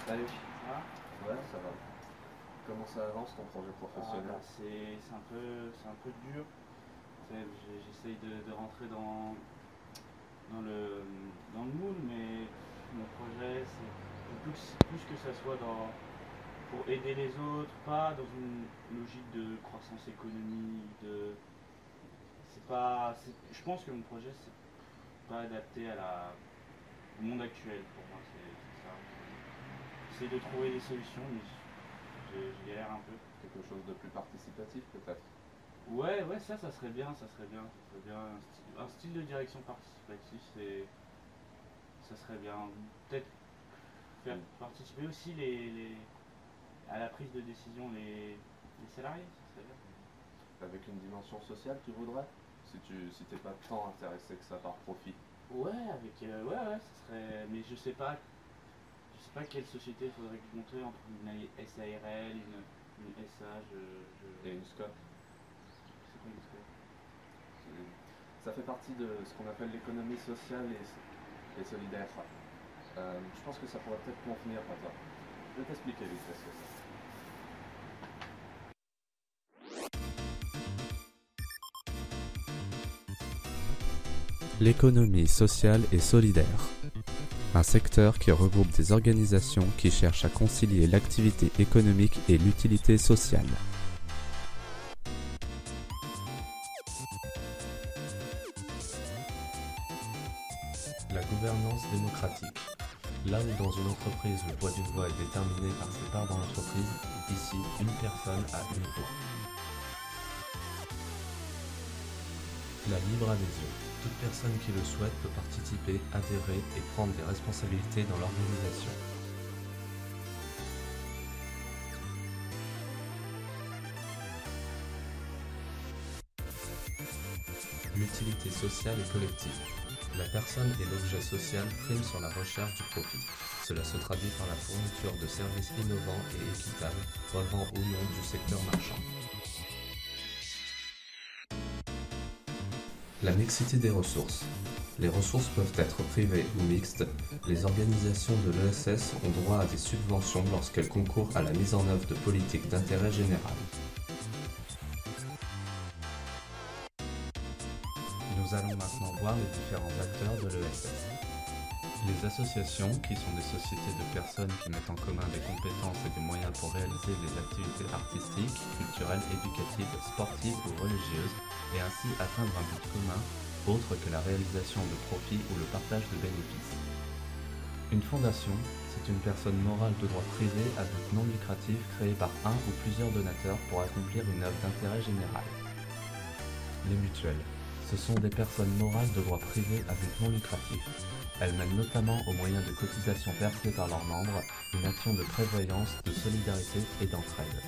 Salut. Ça va? Ouais, ça va. Comment ça avance ton projet professionnel? C'est un peu dur. J'essaye de rentrer dans le, dans le moule, mais mon projet, c'est plus que ça soit pour aider les autres, pas dans une logique de croissance économique. Je pense que mon projet, c'est pas adapté au monde actuel pour moi. C'est ça. J'essaie de trouver des solutions, mais je galère un peu. Quelque chose de plus participatif peut-être? Ouais, ouais, ça serait bien, ça serait bien, ça serait bien. Un style de direction participative, ça serait bien. Peut-être faire participer aussi à la prise de décision les salariés, ça serait bien. Avec une dimension sociale, tu voudrais? Si t'es pas tant intéressé que ça par profit. Ouais, ouais, ça serait. Mais je sais pas quelle société il faudrait monter entre une SARL, une SA, Et une SCOP, c'est quoi une SCOP? ça fait partie de ce qu'on appelle l'économie sociale et solidaire. Je pense que ça pourrait peut-être convenir à toi. Je vais t'expliquer vite fait ce que c'est. L'économie sociale et solidaire. Un secteur qui regroupe des organisations qui cherchent à concilier l'activité économique et l'utilité sociale. La gouvernance démocratique. Là où dans une entreprise le poids d'une voix est déterminé par ses parts dans l'entreprise, ici une personne a une voix. La libre adhésion. Toute personne qui le souhaite peut participer, adhérer et prendre des responsabilités dans l'organisation. L'utilité sociale et collective. La personne et l'objet social priment sur la recherche du profit. Cela se traduit par la fourniture de services innovants et équitables, relevant ou non du secteur marchand. La mixité des ressources. Les ressources peuvent être privées ou mixtes. Les organisations de l'ESS ont droit à des subventions lorsqu'elles concourent à la mise en œuvre de politiques d'intérêt général. Nous allons maintenant voir les différents acteurs de l'ESS. Les associations, qui sont des sociétés de personnes qui mettent en commun des compétences et des moyens pour réaliser des activités artistiques, culturelles, éducatives, sportives ou religieuses, et ainsi atteindre un but commun, autre que la réalisation de profits ou le partage de bénéfices. Une fondation, c'est une personne morale de droit privé à but non lucratif créée par un ou plusieurs donateurs pour accomplir une œuvre d'intérêt général. Les mutuelles. Ce sont des personnes morales de droit privé à but non lucratif. Elles mènent notamment au moyen de cotisations versées par leurs membres une action de prévoyance, de solidarité et d'entraide.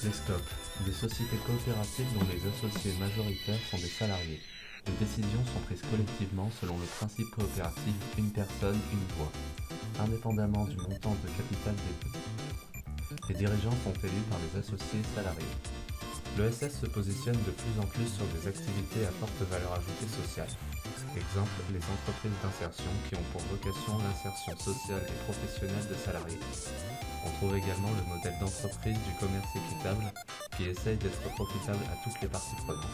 Les SCOP, des sociétés coopératives dont les associés majoritaires sont des salariés. Les décisions sont prises collectivement selon le principe coopératif une personne, une voix, indépendamment du montant de capital détenu. Les dirigeants sont élus par les associés salariés. L'ESS se positionne de plus en plus sur des activités à forte valeur ajoutée sociale. Exemple, les entreprises d'insertion qui ont pour vocation l'insertion sociale et professionnelle de salariés. On trouve également le modèle d'entreprise du commerce équitable qui essaye d'être profitable à toutes les parties prenantes.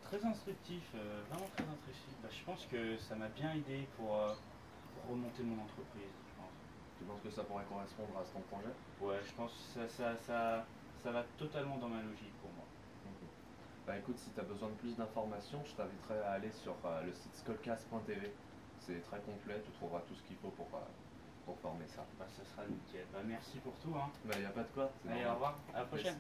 Très instructif, vraiment très instructif. Je pense que ça m'a bien aidé pour remonter mon entreprise, je pense. Tu penses que ça pourrait correspondre à ton projet? Ouais, je pense que ça va totalement dans ma logique pour moi. Ok. Bah écoute, si tu as besoin de plus d'informations, je t'inviterai à aller sur le site skolcast.tv. C'est très complet, tu trouveras tout ce qu'il faut pour former ça. Ça sera nickel. Merci pour tout, hein. Bah y a pas de quoi. C'est Allez, normal. au revoir, à la prochaine.